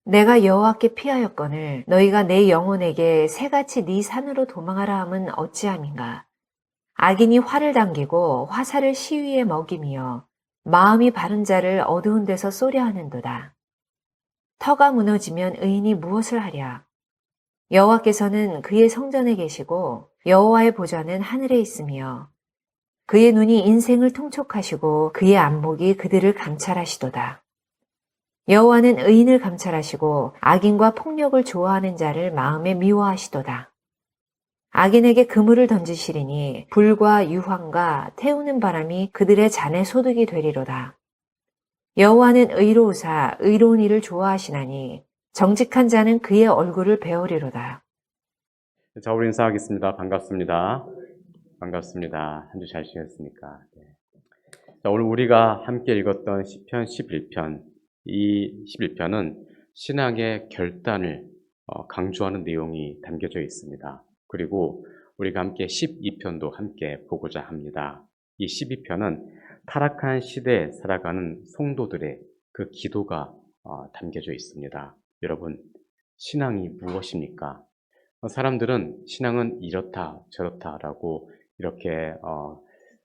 내가 여호와께 피하였거늘 너희가 내 영혼에게 새같이 네 산으로 도망하라 함은 어찌함인가. 악인이 활을 당기고 화살을 시위에 먹이며 마음이 바른 자를 어두운 데서 쏘려 하는도다. 터가 무너지면 의인이 무엇을 하랴. 여호와께서는 그의 성전에 계시고 여호와의 보좌는 하늘에 있으며 그의 눈이 인생을 통촉하시고 그의 안목이 그들을 감찰하시도다. 여호와는 의인을 감찰하시고 악인과 폭력을 좋아하는 자를 마음에 미워하시도다. 악인에게 그물을 던지시리니 불과 유황과 태우는 바람이 그들의 잔에 소득이 되리로다. 여호와는 의로우사 의로운 일을 좋아하시나니 정직한 자는 그의 얼굴을 배우리로다. 자, 우리 인사하겠습니다. 반갑습니다. 반갑습니다. 한 주 잘 지냈습니까? 네. 자, 오늘 우리가 함께 읽었던 시편 11편, 이 11편은 신앙의 결단을 강조하는 내용이 담겨져 있습니다. 그리고 우리가 함께 12편도 함께 보고자 합니다. 이 12편은 타락한 시대에 살아가는 성도들의 그 기도가 담겨져 있습니다. 여러분, 신앙이 무엇입니까? 사람들은 신앙은 이렇다 저렇다라고 이렇게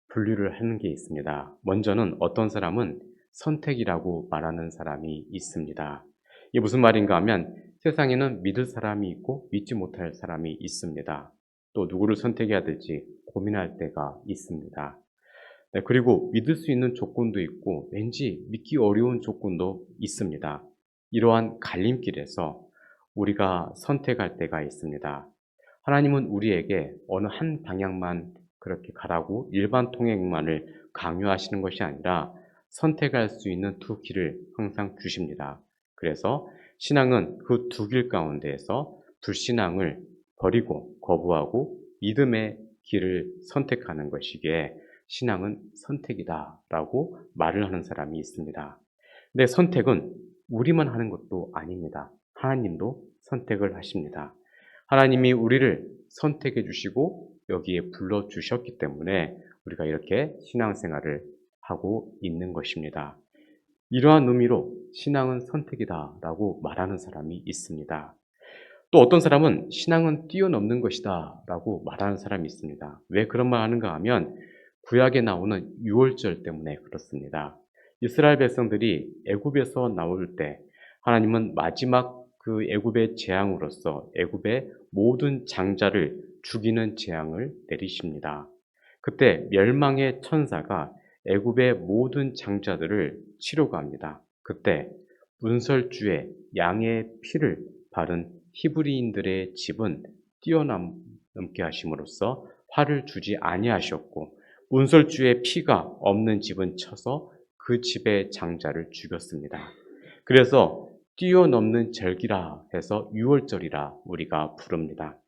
분류를 하는 게 있습니다. 먼저는 어떤 사람은 선택이라고 말하는 사람이 있습니다. 이게 무슨 말인가 하면 세상에는 믿을 사람이 있고 믿지 못할 사람이 있습니다. 또 누구를 선택해야 될지 고민할 때가 있습니다. 네, 그리고 믿을 수 있는 조건도 있고 왠지 믿기 어려운 조건도 있습니다. 이러한 갈림길에서 우리가 선택할 때가 있습니다. 하나님은 우리에게 어느 한 방향만 그렇게 가라고 일반 통행만을 강요하시는 것이 아니라 선택할 수 있는 두 길을 항상 주십니다. 그래서 신앙은 그 두 길 가운데에서 불신앙을 버리고 거부하고 믿음의 길을 선택하는 것이기에 신앙은 선택이다라고 말을 하는 사람이 있습니다. 근데 선택은 우리만 하는 것도 아닙니다. 하나님도 선택을 하십니다. 하나님이 우리를 선택해 주시고 여기에 불러 주셨기 때문에 우리가 이렇게 신앙생활을 하고 있는 것입니다. 이러한 의미로 신앙은 선택이다라고 말하는 사람이 있습니다. 또 어떤 사람은 신앙은 뛰어넘는 것이다 라고 말하는 사람이 있습니다. 왜 그런 말 하는가 하면 구약에 나오는 유월절 때문에 그렇습니다. 이스라엘 백성들이 애굽에서 나올 때 하나님은 마지막 그 애굽의 재앙으로서 애굽의 모든 장자를 죽이는 재앙을 내리십니다. 그때 멸망의 천사가 애굽의 모든 장자들을 치러 갑니다. 그때 문설주에 양의 피를 바른 히브리인들의 집은 뛰어넘게 하심으로써 화를 주지 아니하셨고 문설주의 피가 없는 집은 쳐서 그 집의 장자를 죽였습니다. 그래서 뛰어넘는 절기라 해서 유월절이라 우리가 부릅니다.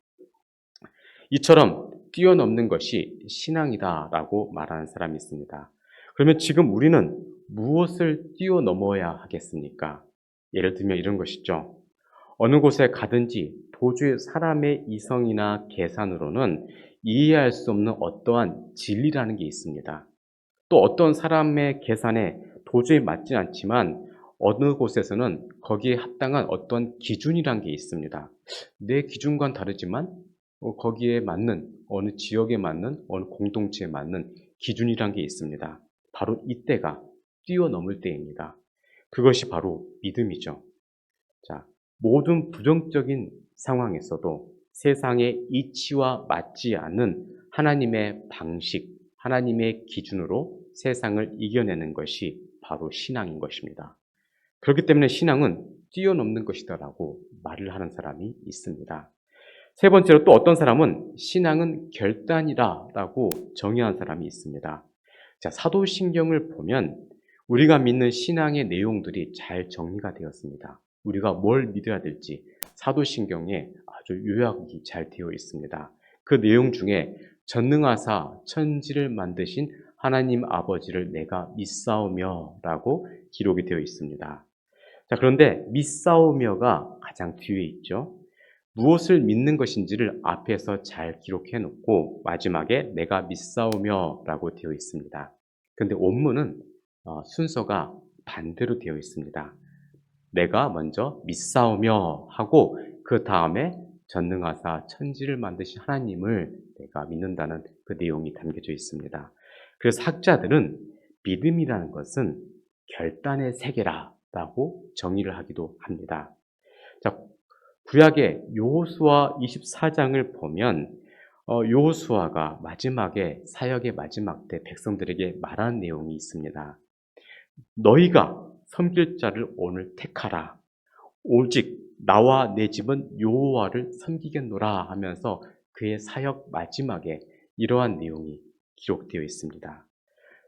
이처럼 뛰어넘는 것이 신앙이다라고 말하는 사람이 있습니다. 그러면 지금 우리는 무엇을 뛰어넘어야 하겠습니까? 예를 들면 이런 것이죠. 어느 곳에 가든지 도저히 사람의 이성이나 계산으로는 이해할 수 없는 어떠한 진리라는 게 있습니다. 또 어떤 사람의 계산에 도저히 맞지 않지만 어느 곳에서는 거기에 합당한 어떤 기준이란 게 있습니다. 내 기준과는 다르지만 거기에 맞는 어느 지역에 맞는 어느 공동체에 맞는 기준이란 게 있습니다. 바로 이때가 뛰어넘을 때입니다. 그것이 바로 믿음이죠. 자, 모든 부정적인 상황에서도 세상의 이치와 맞지 않는 하나님의 방식, 하나님의 기준으로 세상을 이겨내는 것이 바로 신앙인 것입니다. 그렇기 때문에 신앙은 뛰어넘는 것이다라고 말을 하는 사람이 있습니다. 세 번째로 또 어떤 사람은 신앙은 결단이다라고 정의한 사람이 있습니다. 자, 사도신경을 보면 우리가 믿는 신앙의 내용들이 잘 정리가 되었습니다. 우리가 뭘 믿어야 될지 사도신경에 아주 요약이 잘 되어 있습니다. 그 내용 중에 전능하사 천지를 만드신 하나님 아버지를 내가 믿사오며 라고 기록이 되어 있습니다. 자, 그런데 믿사오며가 가장 뒤에 있죠. 무엇을 믿는 것인지를 앞에서 잘 기록해 놓고 마지막에 내가 믿사오며 라고 되어 있습니다. 그런데 원문은 순서가 반대로 되어 있습니다. 내가 먼저 믿사오며 하고 그 다음에 전능하사 천지를 만드신 하나님을 내가 믿는다는 그 내용이 담겨져 있습니다. 그래서 학자들은 믿음이라는 것은 결단의 세계라고 정의를 하기도 합니다. 자, 구약의 여호수아 24장을 보면 여호수아가 마지막에 사역의 마지막 때 백성들에게 말한 내용이 있습니다. 너희가 섬길 자를 오늘 택하라. 오직 나와 내 집은 여호와를 섬기겠노라 하면서 그의 사역 마지막에 이러한 내용이 기록되어 있습니다.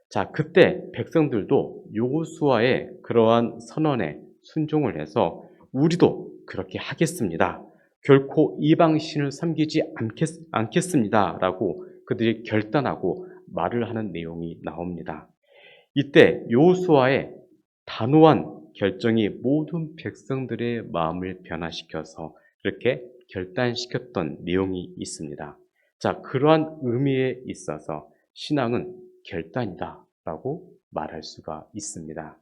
자, 그때 백성들도 여호수아의 그러한 선언에 순종을 해서 우리도 그렇게 하겠습니다. 결코 이방 신을 섬기지 않겠습니다라고 그들이 결단하고 말을 하는 내용이 나옵니다. 이때 여호수아의 단호한 결정이 모든 백성들의 마음을 변화시켜서 그렇게 결단시켰던 내용이 있습니다. 자, 그러한 의미에 있어서 신앙은 결단이다라고 말할 수가 있습니다.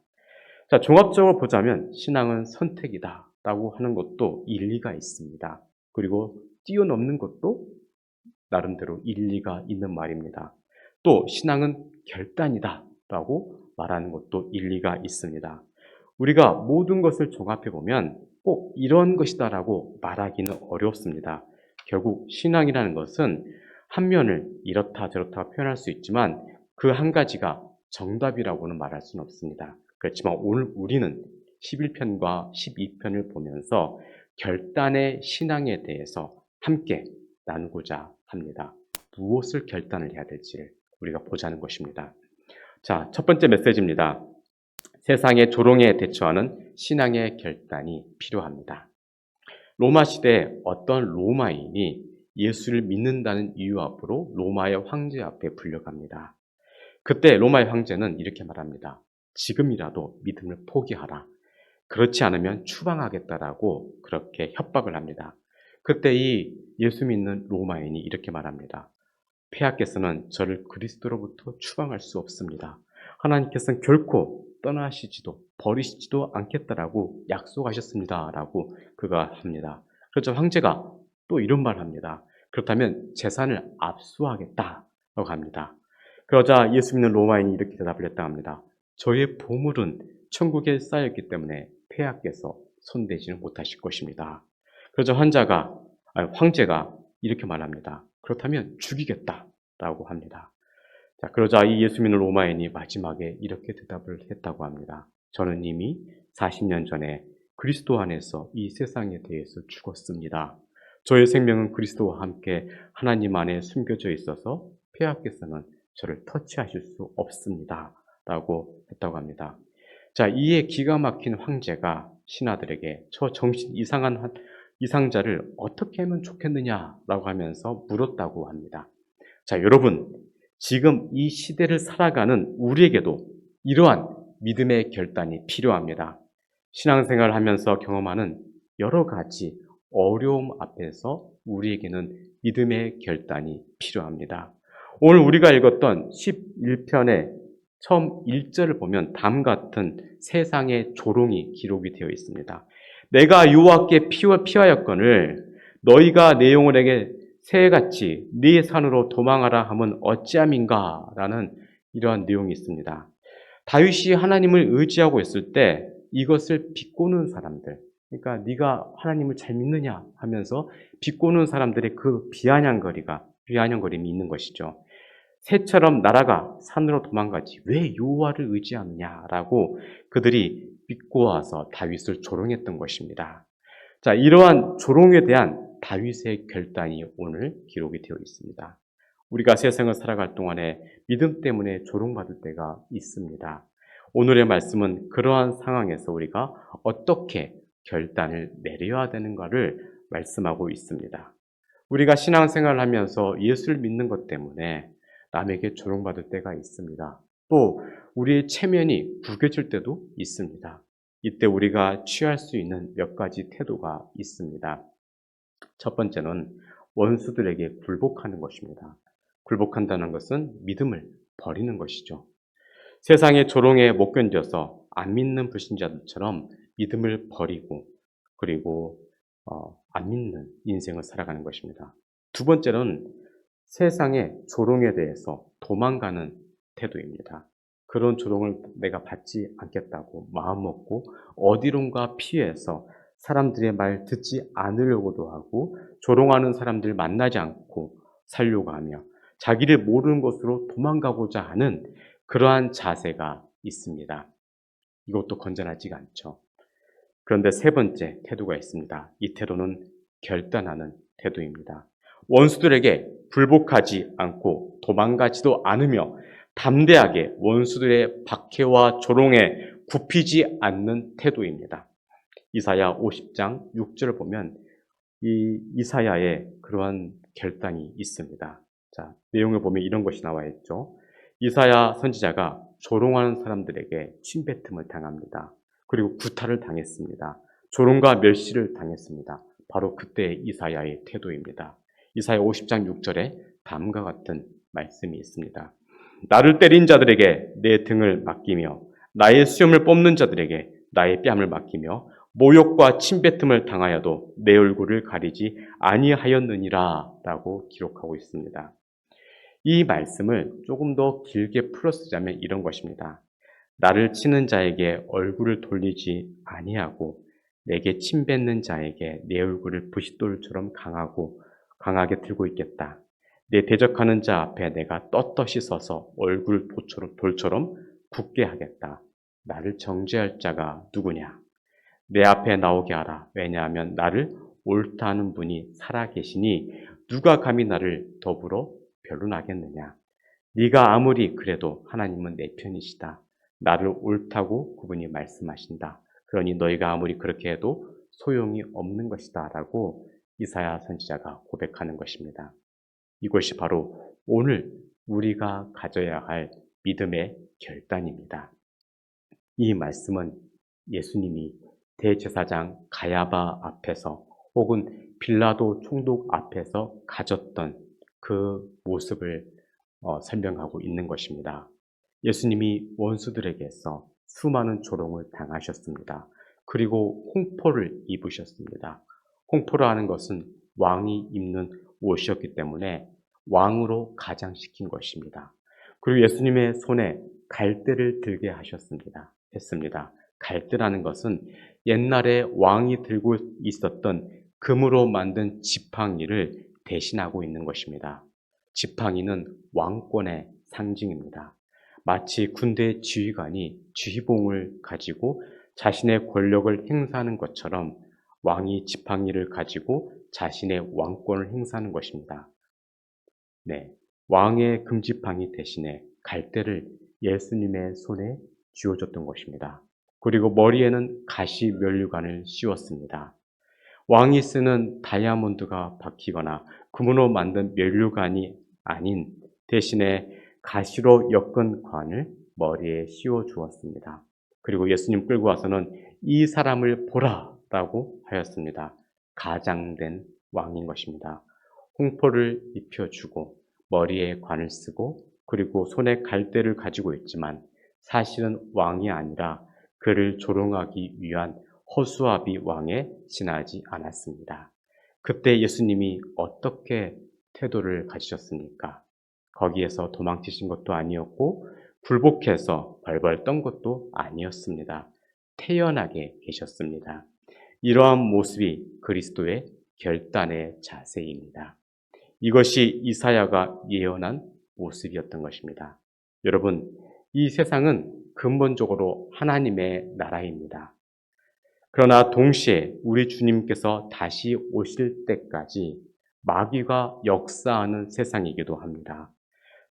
자, 종합적으로 보자면 신앙은 선택이다라고 하는 것도 일리가 있습니다. 그리고 뛰어넘는 것도 나름대로 일리가 있는 말입니다. 또 신앙은 결단이다라고 말하는 것도 일리가 있습니다. 우리가 모든 것을 종합해 보면 꼭 이런 것이다라고 말하기는 어렵습니다. 결국 신앙이라는 것은 한 면을 이렇다 저렇다 표현할 수 있지만 그 한 가지가 정답이라고는 말할 수는 없습니다. 그렇지만 오늘 우리는 11편과 12편을 보면서 결단의 신앙에 대해서 함께 나누고자 합니다. 무엇을 결단을 해야 될지를 우리가 보자는 것입니다. 자, 첫 번째 메시지입니다. 세상의 조롱에 대처하는 신앙의 결단이 필요합니다. 로마 시대에 어떤 로마인이 예수를 믿는다는 이유 앞으로 로마의 황제 앞에 불려갑니다. 그때 로마의 황제는 이렇게 말합니다. 지금이라도 믿음을 포기하라. 그렇지 않으면 추방하겠다라고 그렇게 협박을 합니다. 그때 이 예수 믿는 로마인이 이렇게 말합니다. 폐하께서는 저를 그리스도로부터 추방할 수 없습니다. 하나님께서는 결코 떠나시지도 버리시지도 않겠다라고 약속하셨습니다라고 그가 합니다. 그렇죠. 황제가 또 이런 말을 합니다. 그렇다면 재산을 압수하겠다라고 합니다. 그러자 예수 믿는 로마인이 이렇게 대답을 했다 합니다. 저의 보물은 천국에 쌓였기 때문에 폐하께서 손대지는 못하실 것입니다. 그러자 황제가 이렇게 말합니다. 그렇다면 죽이겠다라고 합니다. 자, 그러자 이 예수 믿는 로마인이 마지막에 이렇게 대답을 했다고 합니다. 저는 이미 40년 전에 그리스도 안에서 이 세상에 대해서 죽었습니다. 저의 생명은 그리스도와 함께 하나님 안에 숨겨져 있어서 폐하께서는 저를 터치하실 수 없습니다. 라고 했다고 합니다. 자, 이에 기가 막힌 황제가 신하들에게 저 정신 이상한 이상자를 어떻게 하면 좋겠느냐라고 하면서 물었다고 합니다. 자, 여러분, 지금 이 시대를 살아가는 우리에게도 이러한 믿음의 결단이 필요합니다. 신앙생활을 하면서 경험하는 여러 가지 어려움 앞에서 우리에게는 믿음의 결단이 필요합니다. 오늘 우리가 읽었던 11편의 처음 1절을 보면 다음 같은 세상의 조롱이 기록이 되어 있습니다. 내가 여호와께 피하였거늘 너희가 내 영혼에게 새같이 네 산으로 도망하라 하면 어찌함인가 라는 이러한 내용이 있습니다. 다윗이 하나님을 의지하고 있을 때 이것을 비꼬는 사람들, 그러니까 네가 하나님을 잘 믿느냐 하면서 비꼬는 사람들의 그 비아냥거림이 있는 것이죠. 새처럼 날아가 산으로 도망가지 왜 여호와를 의지하느냐라고 그들이 비꼬아서 다윗을 조롱했던 것입니다. 자, 이러한 조롱에 대한 다윗의 결단이 오늘 기록이 되어 있습니다. 우리가 세상을 살아갈 동안에 믿음 때문에 조롱받을 때가 있습니다. 오늘의 말씀은 그러한 상황에서 우리가 어떻게 결단을 내려야 되는가를 말씀하고 있습니다. 우리가 신앙생활을 하면서 예수를 믿는 것 때문에 남에게 조롱받을 때가 있습니다. 또 우리의 체면이 구겨질 때도 있습니다. 이때 우리가 취할 수 있는 몇 가지 태도가 있습니다. 첫 번째는 원수들에게 굴복하는 것입니다. 굴복한다는 것은 믿음을 버리는 것이죠. 세상의 조롱에 못 견뎌서 안 믿는 불신자들처럼 믿음을 버리고 그리고 안 믿는 인생을 살아가는 것입니다. 두 번째는 세상의 조롱에 대해서 도망가는 태도입니다. 그런 조롱을 내가 받지 않겠다고 마음먹고 어디론가 피해서 사람들의 말 듣지 않으려고도 하고 조롱하는 사람들 만나지 않고 살려고 하며 자기를 모르는 곳으로 도망가고자 하는 그러한 자세가 있습니다. 이것도 건전하지가 않죠. 그런데 세 번째 태도가 있습니다. 이 태도는 결단하는 태도입니다. 원수들에게 불복하지 않고 도망가지도 않으며 담대하게 원수들의 박해와 조롱에 굽히지 않는 태도입니다. 이사야 50장 6절을 보면 이 이사야의 그러한 결단이 있습니다. 자, 내용을 보면 이런 것이 나와 있죠. 이사야 선지자가 조롱하는 사람들에게 침뱉음을 당합니다. 그리고 구타를 당했습니다. 조롱과 멸시를 당했습니다. 바로 그때 이사야의 태도입니다. 이사야 50장 6절에 다음과 같은 말씀이 있습니다. 나를 때린 자들에게 내 등을 맡기며 나의 수염을 뽑는 자들에게 나의 뺨을 맡기며 모욕과 침뱉음을 당하여도 내 얼굴을 가리지 아니하였느니라 라고 기록하고 있습니다. 이 말씀을 조금 더 길게 풀어쓰자면 이런 것입니다. 나를 치는 자에게 얼굴을 돌리지 아니하고 내게 침뱉는 자에게 내 얼굴을 부싯돌처럼 강하게 들고 있겠다. 내 대적하는 자 앞에 내가 떳떳이 서서 얼굴 돌처럼 굳게 하겠다. 나를 정죄할 자가 누구냐? 내 앞에 나오게 하라. 왜냐하면 나를 옳다 하는 분이 살아계시니 누가 감히 나를 더불어 변론하겠느냐? 네가 아무리 그래도 하나님은 내 편이시다. 나를 옳다고 그분이 말씀하신다. 그러니 너희가 아무리 그렇게 해도 소용이 없는 것이다 라고 이사야 선지자가 고백하는 것입니다. 이것이 바로 오늘 우리가 가져야 할 믿음의 결단입니다. 이 말씀은 예수님이 대제사장 가야바 앞에서 혹은 빌라도 총독 앞에서 가졌던 그 모습을 설명하고 있는 것입니다. 예수님이 원수들에게서 수많은 조롱을 당하셨습니다. 그리고 홍포를 입으셨습니다. 홍포라는 것은 왕이 입는 옷이었기 때문에 왕으로 가장시킨 것입니다. 그리고 예수님의 손에 갈대를 들게 했습니다. 갈대라는 것은 옛날에 왕이 들고 있었던 금으로 만든 지팡이를 대신하고 있는 것입니다. 지팡이는 왕권의 상징입니다. 마치 군대 지휘관이 지휘봉을 가지고 자신의 권력을 행사하는 것처럼 왕이 지팡이를 가지고 자신의 왕권을 행사하는 것입니다. 네, 왕의 금지팡이 대신에 갈대를 예수님의 손에 쥐어줬던 것입니다. 그리고 머리에는 가시 면류관을 씌웠습니다. 왕이 쓰는 다이아몬드가 박히거나 금으로 만든 면류관이 아닌 대신에 가시로 엮은 관을 머리에 씌워 주었습니다. 그리고 예수님 끌고 와서는 이 사람을 보라라고 하였습니다. 가장된 왕인 것입니다. 홍포를 입혀주고 머리에 관을 쓰고 그리고 손에 갈대를 가지고 있지만 사실은 왕이 아니라 그를 조롱하기 위한 허수아비 왕에 지나지 않았습니다. 그때 예수님이 어떻게 태도를 가지셨습니까? 거기에서 도망치신 것도 아니었고 굴복해서 벌벌 떤 것도 아니었습니다. 태연하게 계셨습니다. 이러한 모습이 그리스도의 결단의 자세입니다. 이것이 이사야가 예언한 모습이었던 것입니다. 여러분, 이 세상은 근본적으로 하나님의 나라입니다. 그러나 동시에 우리 주님께서 다시 오실 때까지 마귀가 역사하는 세상이기도 합니다.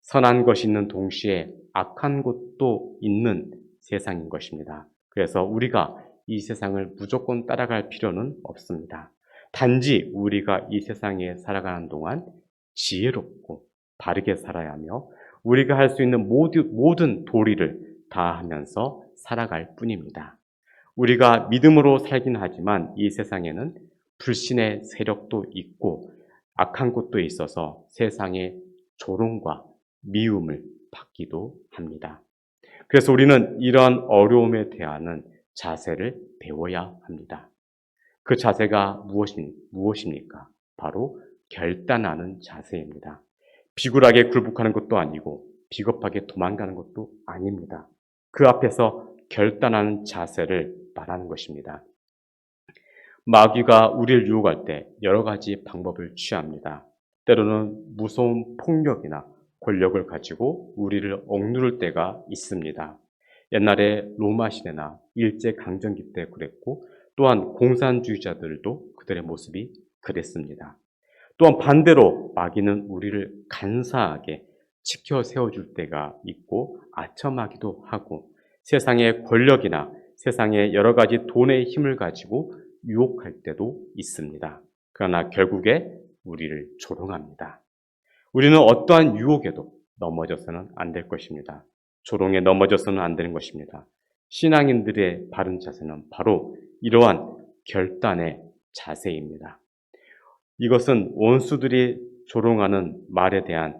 선한 것이 있는 동시에 악한 것도 있는 세상인 것입니다. 그래서 우리가 이 세상을 무조건 따라갈 필요는 없습니다. 단지 우리가 이 세상에 살아가는 동안 지혜롭고 바르게 살아야 하며 우리가 할 수 있는 모든 도리를 다하면서 살아갈 뿐입니다. 우리가 믿음으로 살긴 하지만 이 세상에는 불신의 세력도 있고 악한 것도 있어서 세상의 조롱과 미움을 받기도 합니다. 그래서 우리는 이러한 어려움에 대하는 자세를 배워야 합니다. 그 자세가 무엇입니까? 바로 결단하는 자세입니다. 비굴하게 굴복하는 것도 아니고 비겁하게 도망가는 것도 아닙니다. 그 앞에서 결단하는 자세를 말하는 것입니다. 마귀가 우리를 유혹할 때 여러 가지 방법을 취합니다. 때로는 무서운 폭력이나 권력을 가지고 우리를 억누를 때가 있습니다. 옛날에 로마 시대나 일제강점기 때 그랬고, 또한 공산주의자들도 그들의 모습이 그랬습니다. 또한 반대로 마귀는 우리를 간사하게 지켜 세워줄 때가 있고 아첨하기도 하고, 세상의 권력이나 세상의 여러 가지 돈의 힘을 가지고 유혹할 때도 있습니다. 그러나 결국에 우리를 조롱합니다. 우리는 어떠한 유혹에도 넘어져서는 안 될 것입니다. 조롱에 넘어져서는 안 되는 것입니다. 신앙인들의 바른 자세는 바로 이러한 결단의 자세입니다. 이것은 원수들이 조롱하는 말에 대한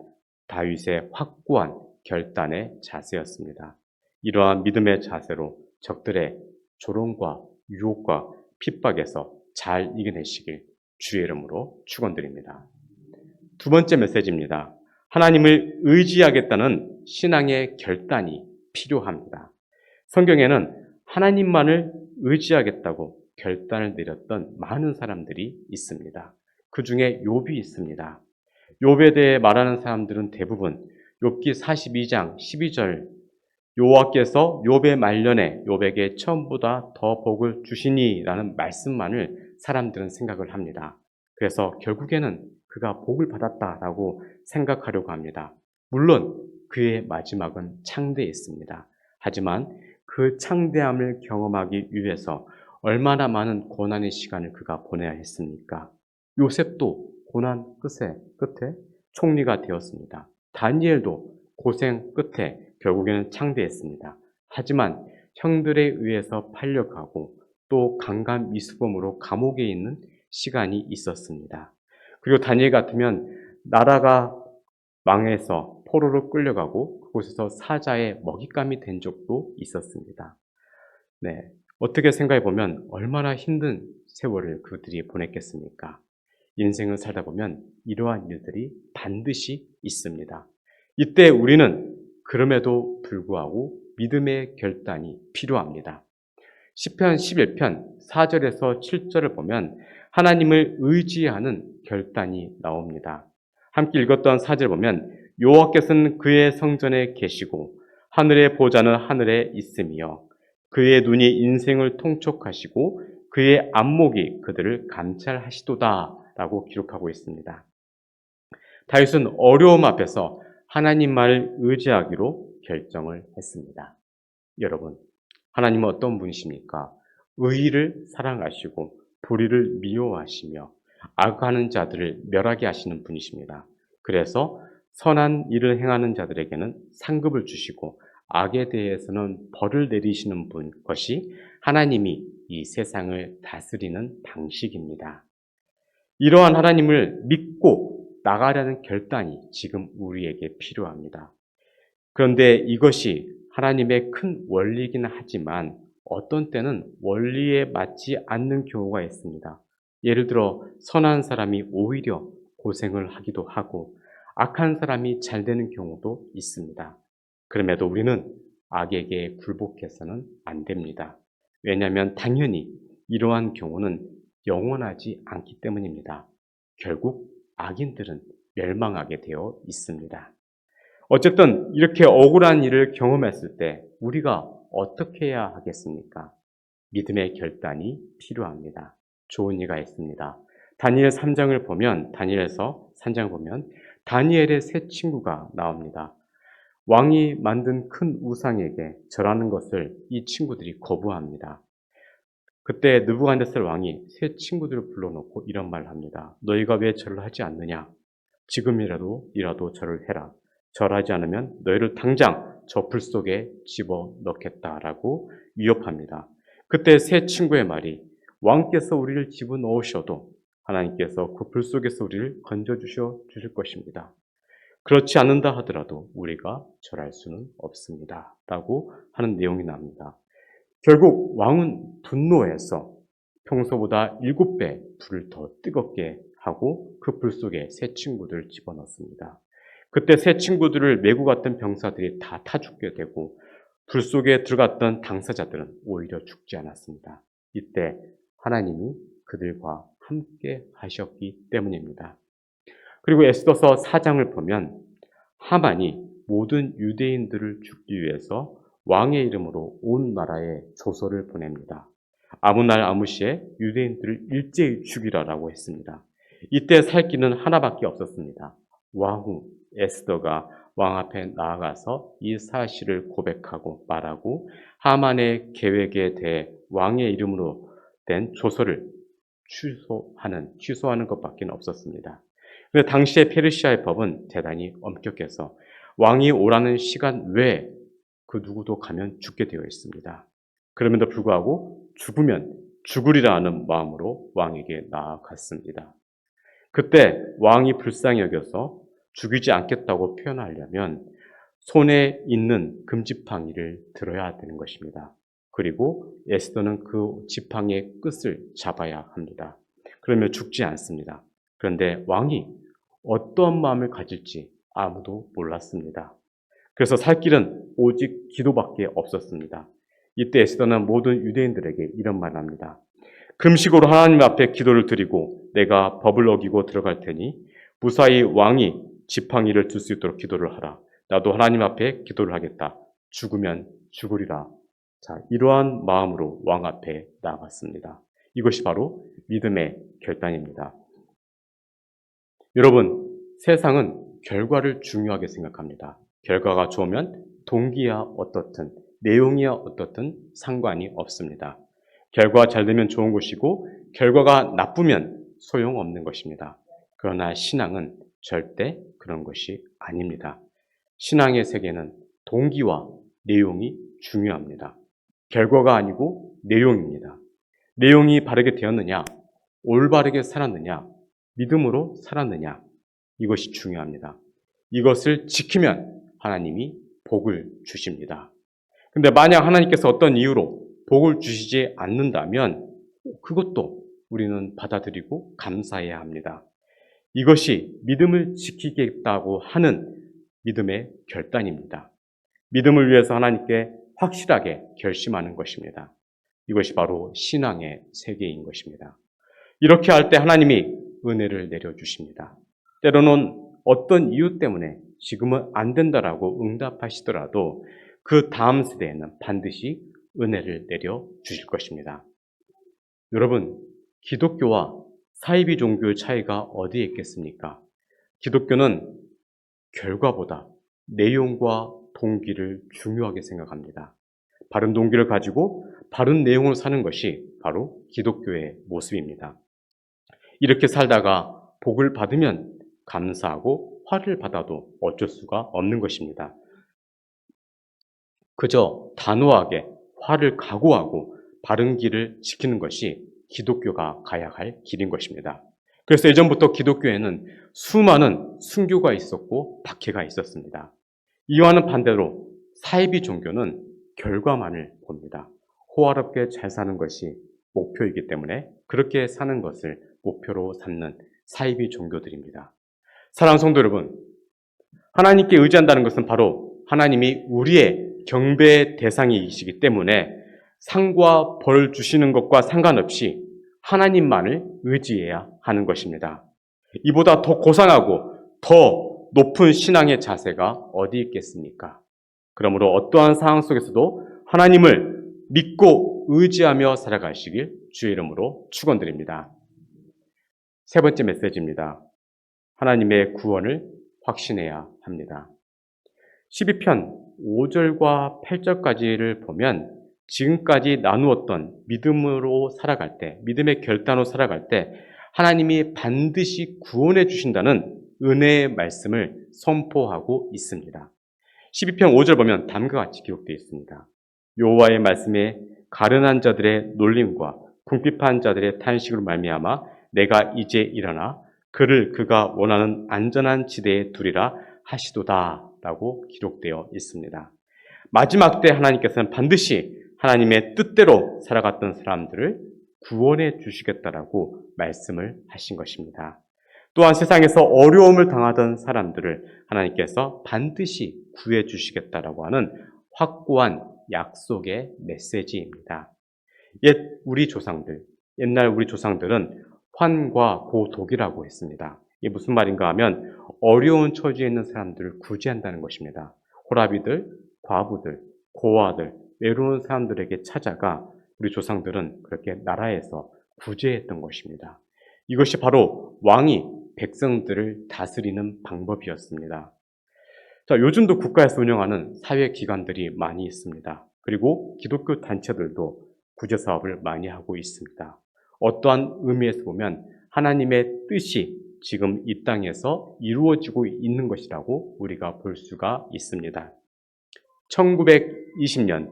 다윗의 확고한 결단의 자세였습니다. 이러한 믿음의 자세로 적들의 조롱과 유혹과 핍박에서 잘 이겨내시길 주의 이름으로 축원드립니다. 두 번째 메시지입니다. 하나님을 의지하겠다는 신앙의 결단이 필요합니다. 성경에는 하나님만을 의지하겠다고 결단을 내렸던 많은 사람들이 있습니다. 그 중에 욥이 있습니다. 욥에 대해 말하는 사람들은 대부분 욥기 42장 12절 여호와께서 욥의 말년에 욥에게 처음보다 더 복을 주시니라는 말씀만을 사람들은 생각을 합니다. 그래서 결국에는 그가 복을 받았다라고 생각하려고 합니다. 물론 그의 마지막은 창대했습니다. 하지만 그 창대함을 경험하기 위해서 얼마나 많은 고난의 시간을 그가 보내야 했습니까? 요셉도 고난 끝에 총리가 되었습니다. 다니엘도 고생 끝에 결국에는 창대했습니다. 하지만 형들에 의해서 팔려가고 또 강간미수범으로 감옥에 있는 시간이 있었습니다. 그리고 다니엘 같으면 나라가 망해서 포로로 끌려가고 그곳에서 사자의 먹잇감이 된 적도 있었습니다. 네, 어떻게 생각해 보면 얼마나 힘든 세월을 그들이 보냈겠습니까? 인생을 살다 보면 이러한 일들이 반드시 있습니다. 이때 우리는 그럼에도 불구하고 믿음의 결단이 필요합니다. 시편 11편 4절에서 7절을 보면 하나님을 의지하는 결단이 나옵니다. 함께 읽었던 4절 보면 여호와께서는 그의 성전에 계시고 하늘의 보좌는 하늘에 있으며 그의 눈이 인생을 통촉하시고 그의 안목이 그들을 감찰하시도다 라고 기록하고 있습니다. 다윗은 어려움 앞에서 하나님 말을 의지하기로 결정을 했습니다. 여러분, 하나님은 어떤 분이십니까? 의의를 사랑하시고 불의를 미워하시며 악하는 자들을 멸하게 하시는 분이십니다. 그래서 선한 일을 행하는 자들에게는 상급을 주시고 악에 대해서는 벌을 내리시는 분 것이 하나님이 이 세상을 다스리는 방식입니다. 이러한 하나님을 믿고 나가려는 결단이 지금 우리에게 필요합니다. 그런데 이것이 하나님의 큰 원리이긴 하지만 어떤 때는 원리에 맞지 않는 경우가 있습니다. 예를 들어 선한 사람이 오히려 고생을 하기도 하고 악한 사람이 잘 되는 경우도 있습니다. 그럼에도 우리는 악에게 굴복해서는 안 됩니다. 왜냐하면 당연히 이러한 경우는 영원하지 않기 때문입니다. 결국 악인들은 멸망하게 되어 있습니다. 어쨌든 이렇게 억울한 일을 경험했을 때 우리가 어떻게 해야 하겠습니까? 믿음의 결단이 필요합니다. 좋은 예가 있습니다. 다니엘 3장을 보면 다니엘에서 3장을 보면 다니엘의 세 친구가 나옵니다. 왕이 만든 큰 우상에게 절하는 것을 이 친구들이 거부합니다. 그때 느부갓네살 왕이 세 친구들을 불러놓고 이런 말을 합니다. 너희가 왜 절을 하지 않느냐? 지금이라도 절을 해라. 절하지 않으면 너희를 당장 저 불 속에 집어넣겠다라고 위협합니다. 그때 세 친구의 말이 왕께서 우리를 집어넣으셔도 하나님께서 그 불 속에서 우리를 건져주실 것입니다. 그렇지 않는다 하더라도 우리가 절할 수는 없습니다. 라고 하는 내용이 나옵니다. 결국 왕은 분노해서 평소보다 7배 불을 더 뜨겁게 하고 그 불 속에 새 친구들을 집어넣습니다. 그때 새 친구들을 메고 갔던 병사들이 다 타 죽게 되고 불 속에 들어갔던 당사자들은 오히려 죽지 않았습니다. 이때 하나님이 그들과 함께 하셨기 때문입니다. 그리고 에스더서 4장을 보면 하만이 모든 유대인들을 죽기 위해서 왕의 이름으로 온 나라에 조서를 보냅니다. 아무 날 아무 시에 유대인들을 일제히 죽이라라고 했습니다. 이때 살 길은 하나밖에 없었습니다. 왕후 에스더가 왕 앞에 나아가서 이 사실을 고백하고 말하고 하만의 계획에 대해 왕의 이름으로 된 조서를 취소하는 것밖에 없었습니다. 그런데 당시의 페르시아의 법은 대단히 엄격해서 왕이 오라는 시간 외에 그 누구도 가면 죽게 되어 있습니다. 그럼에도 불구하고 죽으면 죽으리라 하는 마음으로 왕에게 나아갔습니다. 그때 왕이 불쌍히 여겨서 죽이지 않겠다고 표현하려면 손에 있는 금지팡이를 들어야 되는 것입니다. 그리고 에스더는 그 지팡이의 끝을 잡아야 합니다. 그러면 죽지 않습니다. 그런데 왕이 어떤 마음을 가질지 아무도 몰랐습니다. 그래서 살 길은 오직 기도밖에 없었습니다. 이때 에스더는 모든 유대인들에게 이런 말을 합니다. 금식으로 하나님 앞에 기도를 드리고 내가 법을 어기고 들어갈 테니 무사히 왕이 지팡이를 들 수 있도록 기도를 하라. 나도 하나님 앞에 기도를 하겠다. 죽으면 죽으리라. 자, 이러한 마음으로 왕 앞에 나아갔습니다. 이것이 바로 믿음의 결단입니다. 여러분, 세상은 결과를 중요하게 생각합니다. 결과가 좋으면 동기야 어떻든 내용이야 어떻든 상관이 없습니다. 결과가 잘 되면 좋은 것이고 결과가 나쁘면 소용없는 것입니다. 그러나 신앙은 절대 그런 것이 아닙니다. 신앙의 세계는 동기와 내용이 중요합니다. 결과가 아니고 내용입니다. 내용이 바르게 되었느냐, 올바르게 살았느냐, 믿음으로 살았느냐, 이것이 중요합니다. 이것을 지키면 하나님이 복을 주십니다. 근데 만약 하나님께서 어떤 이유로 복을 주시지 않는다면 그것도 우리는 받아들이고 감사해야 합니다. 이것이 믿음을 지키겠다고 하는 믿음의 결단입니다. 믿음을 위해서 하나님께 확실하게 결심하는 것입니다. 이것이 바로 신앙의 세계인 것입니다. 이렇게 할 때 하나님이 은혜를 내려주십니다. 때로는 어떤 이유 때문에 지금은 안 된다라고 응답하시더라도 그 다음 세대에는 반드시 은혜를 내려주실 것입니다. 여러분, 기독교와 사이비 종교의 차이가 어디에 있겠습니까? 기독교는 결과보다 내용과 동기를 중요하게 생각합니다. 바른 동기를 가지고 바른 내용을 사는 것이 바로 기독교의 모습입니다. 이렇게 살다가 복을 받으면 감사하고 화를 받아도 어쩔 수가 없는 것입니다. 그저 단호하게 화를 각오하고 바른 길을 지키는 것이 기독교가 가야 할 길인 것입니다. 그래서 예전부터 기독교에는 수많은 순교가 있었고 박해가 있었습니다. 이와는 반대로 사이비 종교는 결과만을 봅니다. 호화롭게 잘 사는 것이 목표이기 때문에 그렇게 사는 것을 목표로 삼는 사이비 종교들입니다. 사랑하는 성도 여러분, 하나님께 의지한다는 것은 바로 하나님이 우리의 경배의 대상이시기 때문에 상과 벌 주시는 것과 상관없이 하나님만을 의지해야 하는 것입니다. 이보다 더 고상하고 더 높은 신앙의 자세가 어디 있겠습니까? 그러므로 어떠한 상황 속에서도 하나님을 믿고 의지하며 살아가시길 주의 이름으로 축원드립니다. 세 번째 메시지입니다. 하나님의 구원을 확신해야 합니다. 12편 5절과 8절까지를 보면 지금까지 나누었던 믿음으로 살아갈 때, 믿음의 결단으로 살아갈 때 하나님이 반드시 구원해 주신다는 은혜의 말씀을 선포하고 있습니다. 12편 5절 보면 다음과 같이 기록되어 있습니다. 여호와의 말씀에 가련한 자들의 놀림과 궁핍한 자들의 탄식으로 말미암아 내가 이제 일어나 그를 그가 원하는 안전한 지대에 두리라 하시도다 라고 기록되어 있습니다. 마지막 때 하나님께서는 반드시 하나님의 뜻대로 살아갔던 사람들을 구원해 주시겠다라고 말씀을 하신 것입니다. 또한 세상에서 어려움을 당하던 사람들을 하나님께서 반드시 구해 주시겠다라고 하는 확고한 약속의 메시지입니다. 옛날 우리 조상들은 환과 고독이라고 했습니다. 이게 무슨 말인가 하면 어려운 처지에 있는 사람들을 구제한다는 것입니다. 호라비들, 과부들, 고아들, 외로운 사람들에게 찾아가 우리 조상들은 그렇게 나라에서 구제했던 것입니다. 이것이 바로 왕이 백성들을 다스리는 방법이었습니다. 자, 요즘도 국가에서 운영하는 사회기관들이 많이 있습니다. 그리고 기독교 단체들도 구제 사업을 많이 하고 있습니다. 어떠한 의미에서 보면 하나님의 뜻이 지금 이 땅에서 이루어지고 있는 것이라고 우리가 볼 수가 있습니다. 1920년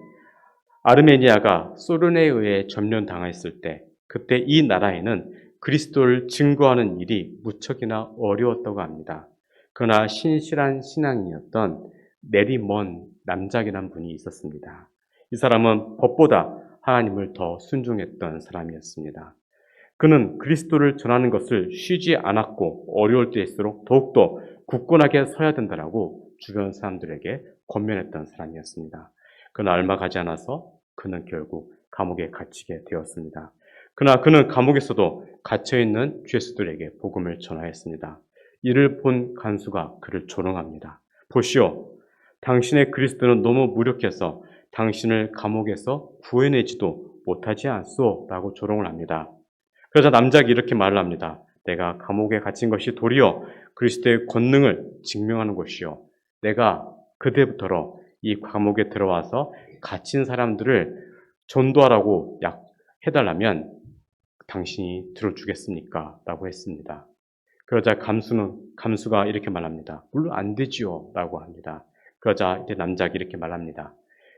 아르메니아가 소련에 의해 점령당했을 때 그때 이 나라에는 그리스도를 증거하는 일이 무척이나 어려웠다고 합니다. 그러나 신실한 신앙인이었던 네리먼 남작이라는 분이 있었습니다. 이 사람은 법보다 하나님을 더 순종했던 사람이었습니다. 그는 그리스도를 전하는 것을 쉬지 않았고 어려울 때일수록 더욱더 굳건하게 서야 된다라고 주변 사람들에게 권면했던 사람이었습니다. 그러나 얼마 가지 않아서 그는 결국 감옥에 갇히게 되었습니다. 그러나 그는 감옥에서도 갇혀있는 죄수들에게 복음을 전하였습니다. 이를 본 간수가 그를 조롱합니다. 보시오, 당신의 그리스도는 너무 무력해서 당신을 감옥에서 구해내지도 못하지 않소 라고 조롱을 합니다. 그러자 남작이 이렇게 말을 합니다. 내가 감옥에 갇힌 것이 도리어 그리스도의 권능을 증명하는 것이요. 내가 그때부터로 이 감옥에 들어와서 갇힌 사람들을 전도하라고 해달라면 당신이 들어주겠습니까? 라고 했습니다. 그러자 감수가 이렇게 말합니다. 물론 안 되지요. 라고 합니다. 그러자 이제 남작이 이렇게 말합니다.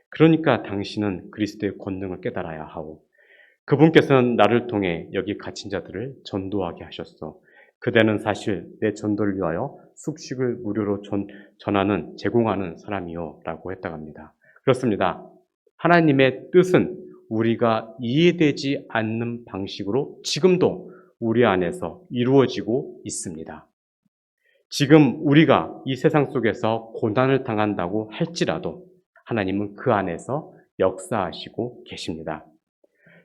그러니까 당신은 그리스도의 권능을 깨달아야 하오. 그분께서는 나를 통해 여기 갇힌 자들을 전도하게 하셨어. 그대는 사실 내 전도를 위하여 숙식을 무료로 제공하는 사람이요. 라고 했다고 합니다. 그렇습니다. 하나님의 뜻은 우리가 이해되지 않는 방식으로 지금도 우리 안에서 이루어지고 있습니다. 지금 우리가 이 세상 속에서 고난을 당한다고 할지라도 하나님은 그 안에서 역사하시고 계십니다.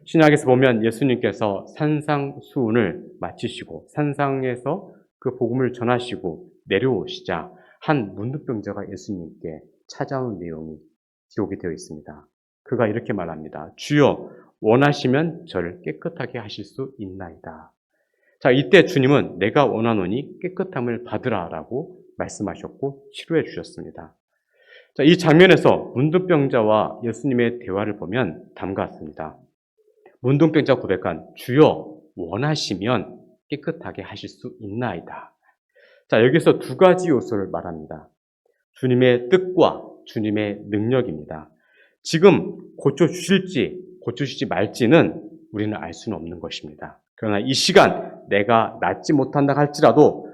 신약에서 보면 예수님께서 산상수훈을 마치시고 산상에서 그 복음을 전하시고 내려오시자 한 문둥병자가 예수님께 찾아온 내용이 기록이 되어 있습니다. 그가 이렇게 말합니다. 주여, 원하시면 저를 깨끗하게 하실 수 있나이다. 자, 이때 주님은 내가 원하노니 깨끗함을 받으라라고 말씀하셨고 치료해 주셨습니다. 자, 이 장면에서 문둥병자와 예수님의 대화를 보면 다음과 같습니다. 문둥병자 고백한 주여 원하시면 깨끗하게 하실 수 있나이다. 자, 여기서 두 가지 요소를 말합니다. 주님의 뜻과 주님의 능력입니다. 지금 고쳐주실지 고쳐주시지 말지는 우리는 알 수는 없는 것입니다. 그러나 이 시간 내가 낫지 못한다 할지라도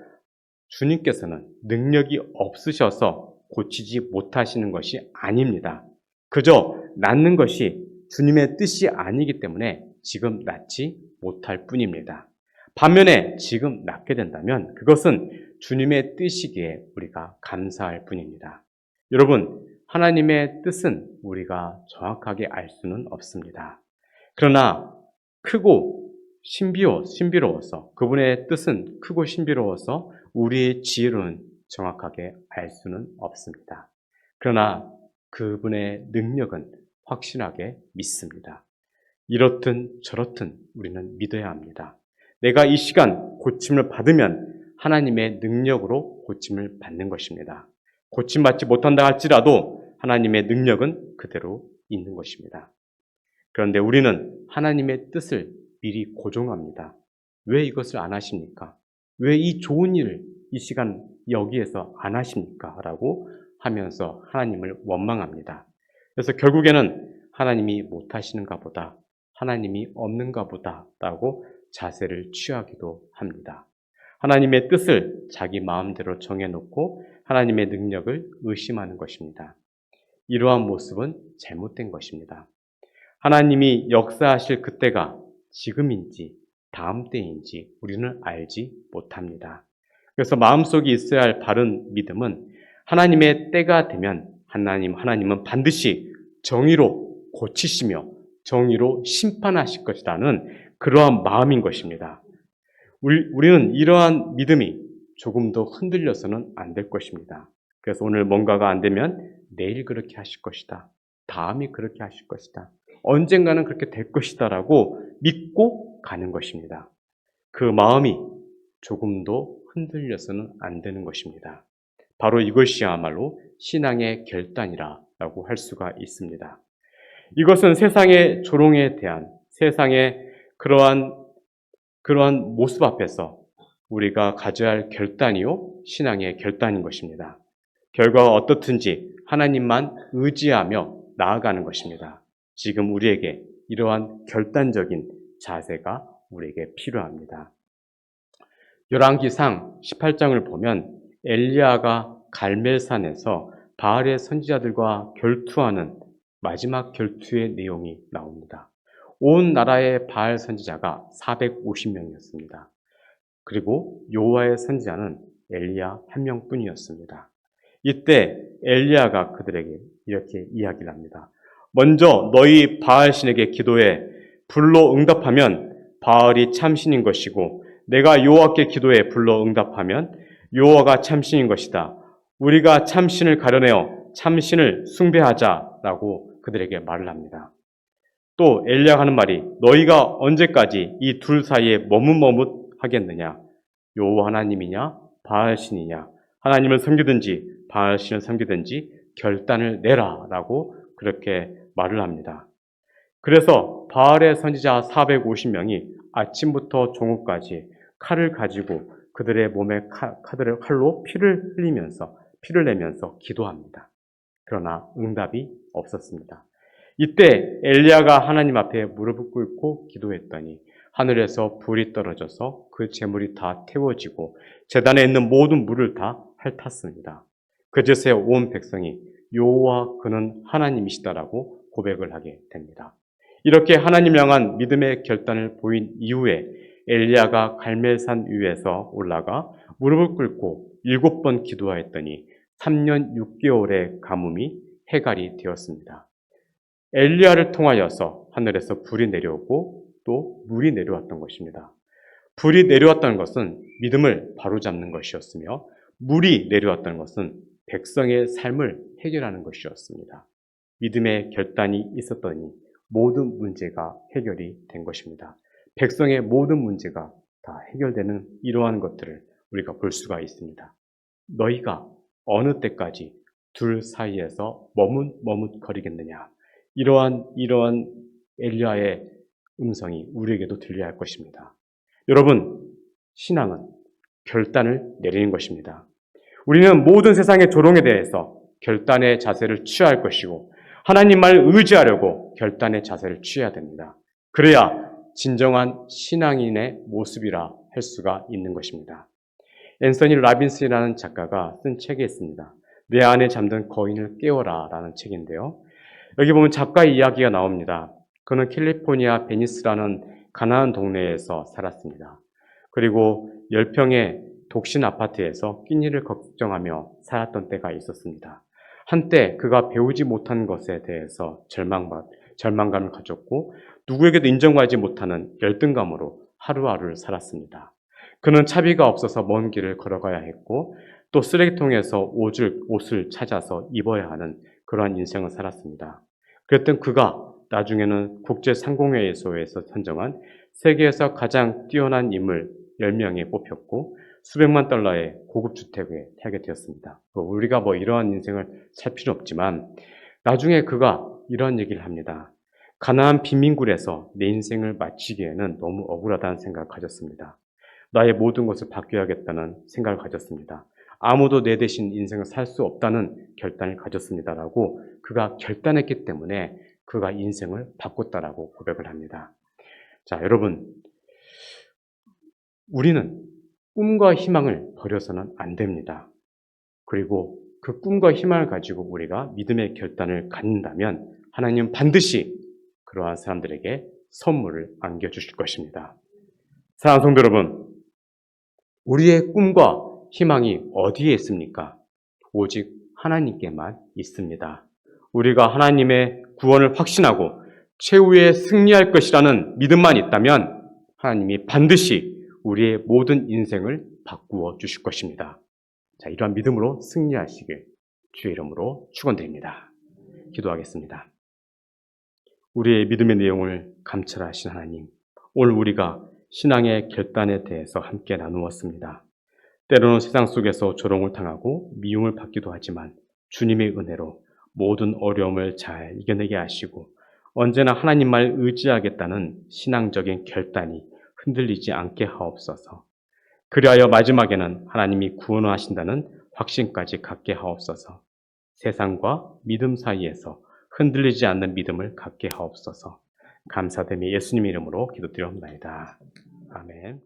주님께서는 능력이 없으셔서 고치지 못하시는 것이 아닙니다. 그저 낫는 것이 주님의 뜻이 아니기 때문에 지금 낫지 못할 뿐입니다. 반면에 지금 낫게 된다면 그것은 주님의 뜻이기에 우리가 감사할 뿐입니다. 여러분, 하나님의 뜻은 우리가 정확하게 알 수는 없습니다. 그러나 크고 신비로워서 그분의 뜻은 크고 신비로워서 우리의 지혜로는 정확하게 알 수는 없습니다. 그러나 그분의 능력은 확실하게 믿습니다. 이렇든 저렇든 우리는 믿어야 합니다. 내가 이 시간 고침을 받으면 하나님의 능력으로 고침을 받는 것입니다. 고침받지 못한다 할지라도 하나님의 능력은 그대로 있는 것입니다. 그런데 우리는 하나님의 뜻을 미리 고정합니다. 왜 이것을 안 하십니까? 왜 이 좋은 일을 이 시간 여기에서 안 하십니까? 라고 하면서 하나님을 원망합니다. 그래서 결국에는 하나님이 못하시는가 보다, 하나님이 없는가 보다 라고 자세를 취하기도 합니다. 하나님의 뜻을 자기 마음대로 정해놓고 하나님의 능력을 의심하는 것입니다. 이러한 모습은 잘못된 것입니다. 하나님이 역사하실 그때가 지금인지 다음 때인지 우리는 알지 못합니다. 그래서 마음속에 있어야 할 바른 믿음은 하나님의 때가 되면 하나님은 반드시 정의로 고치시며 정의로 심판하실 것이라는 그러한 마음인 것입니다. 우리는 이러한 믿음이 조금도 흔들려서는 안 될 것입니다. 그래서 오늘 뭔가가 안 되면 내일 그렇게 하실 것이다. 다음이 그렇게 하실 것이다. 언젠가는 그렇게 될 것이다 라고 믿고 가는 것입니다. 그 마음이 조금도 흔들려서는 안 되는 것입니다. 바로 이것이야말로 신앙의 결단이라고 할 수가 있습니다. 이것은 세상의 조롱에 대한 세상의 그러한 모습 앞에서 우리가 가져야 할 결단이요, 신앙의 결단인 것입니다. 결과가 어떻든지 하나님만 의지하며 나아가는 것입니다. 지금 우리에게 이러한 결단적인 자세가 우리에게 필요합니다. 열왕기상 18장을 보면 엘리야가 갈멜산에서 바알의 선지자들과 결투하는 마지막 결투의 내용이 나옵니다. 온 나라의 바알 선지자가 450명이었습니다. 그리고 여호와의 선지자는 엘리야 한 명뿐이었습니다. 이때 엘리야가 그들에게 이렇게 이야기를 합니다. 먼저 너희 바알 신에게 기도해 불로 응답하면 바알이 참신인 것이고 내가 여호와께 기도해 불로 응답하면 여호와가 참신인 것이다. 우리가 참신을 가려내어 참신을 숭배하자라고 그들에게 말을 합니다. 또 엘리야가 하는 말이 너희가 언제까지 이 둘 사이에 머뭇머뭇하겠느냐? 여호와 하나님이냐 바알신이냐? 하나님을 섬기든지 바알신을 섬기든지 결단을 내라라고 그렇게 말을 합니다. 그래서 바알의 선지자 450명이 아침부터 종후까지 칼을 가지고 그들의 몸에 칼로 피를 내면서 기도합니다. 그러나 응답이 없었습니다. 이때 엘리야가 하나님 앞에 무릎을 꿇고 기도했더니 하늘에서 불이 떨어져서 그 재물이 다 태워지고 제단에 있는 모든 물을 다 핥았습니다. 그제서야 온 백성이 여호와 그는 하나님이시다라고 고백을 하게 됩니다. 이렇게 하나님 향한 믿음의 결단을 보인 이후에 엘리야가 갈멜산 위에서 올라가 무릎을 꿇고 7번 기도하였더니 3년 6개월의 가뭄이 해갈이 되었습니다. 엘리야를 통하여서 하늘에서 불이 내려오고 또 물이 내려왔던 것입니다. 불이 내려왔다는 것은 믿음을 바로잡는 것이었으며 물이 내려왔다는 것은 백성의 삶을 해결하는 것이었습니다. 믿음의 결단이 있었더니 모든 문제가 해결이 된 것입니다. 백성의 모든 문제가 다 해결되는 이러한 것들을 우리가 볼 수가 있습니다. 너희가 어느 때까지 둘 사이에서 머뭇거리겠느냐? 이러한 엘리야의 음성이 우리에게도 들려야 할 것입니다. 여러분, 신앙은 결단을 내리는 것입니다. 우리는 모든 세상의 조롱에 대해서 결단의 자세를 취해야 할 것이고 하나님 말을 의지하려고 결단의 자세를 취해야 됩니다. 그래야 진정한 신앙인의 모습이라 할 수가 있는 것입니다. 앤서니 라빈슨이라는 작가가 쓴 책이 있습니다. 내 안에 잠든 거인을 깨워라 라는 책인데요. 여기 보면 작가의 이야기가 나옵니다. 그는 캘리포니아 베니스라는 가난한 동네에서 살았습니다. 그리고 10평의 독신 아파트에서 끼니를 걱정하며 살았던 때가 있었습니다. 한때 그가 배우지 못한 것에 대해서 절망감을 가졌고 누구에게도 인정받지 못하는 열등감으로 하루하루를 살았습니다. 그는 차비가 없어서 먼 길을 걸어가야 했고 또 쓰레기통에서 옷을 찾아서 입어야 하는 그러한 인생을 살았습니다. 그랬던 그가 나중에는 국제상공회의소에서 선정한 세계에서 가장 뛰어난 인물 10명에 뽑혔고 수백만 달러의 고급 주택에 살게 되었습니다. 우리가 이러한 인생을 살 필요 없지만 나중에 그가 이런 얘기를 합니다. 가나안 빈민굴에서 내 인생을 마치기에는 너무 억울하다는 생각을 가졌습니다. 나의 모든 것을 바뀌어야겠다는 생각을 가졌습니다. 아무도 내 대신 인생을 살 수 없다는 결단을 가졌습니다라고 그가 결단했기 때문에 그가 인생을 바꿨다라고 고백을 합니다. 자, 여러분, 우리는 꿈과 희망을 버려서는 안 됩니다. 그리고 그 꿈과 희망을 가지고 우리가 믿음의 결단을 갖는다면 하나님은 반드시 그러한 사람들에게 선물을 안겨주실 것입니다. 사랑하는 성도 여러분, 우리의 꿈과 희망이 어디에 있습니까? 오직 하나님께만 있습니다. 우리가 하나님의 구원을 확신하고 최후에 승리할 것이라는 믿음만 있다면 하나님이 반드시 우리의 모든 인생을 바꾸어 주실 것입니다. 자, 이러한 믿음으로 승리하시길 주의 이름으로 축원드립니다. 기도하겠습니다. 우리의 믿음의 내용을 감찰하신 하나님, 오늘 우리가 신앙의 결단에 대해서 함께 나누었습니다. 때로는 세상 속에서 조롱을 당하고 미움을 받기도 하지만 주님의 은혜로 모든 어려움을 잘 이겨내게 하시고 언제나 하나님만 의지하겠다는 신앙적인 결단이 흔들리지 않게 하옵소서. 그리하여 마지막에는 하나님이 구원하신다는 확신까지 갖게 하옵소서. 세상과 믿음 사이에서 흔들리지 않는 믿음을 갖게 하옵소서. 감사드리며 예수님 이름으로 기도드리옵나이다. 아멘.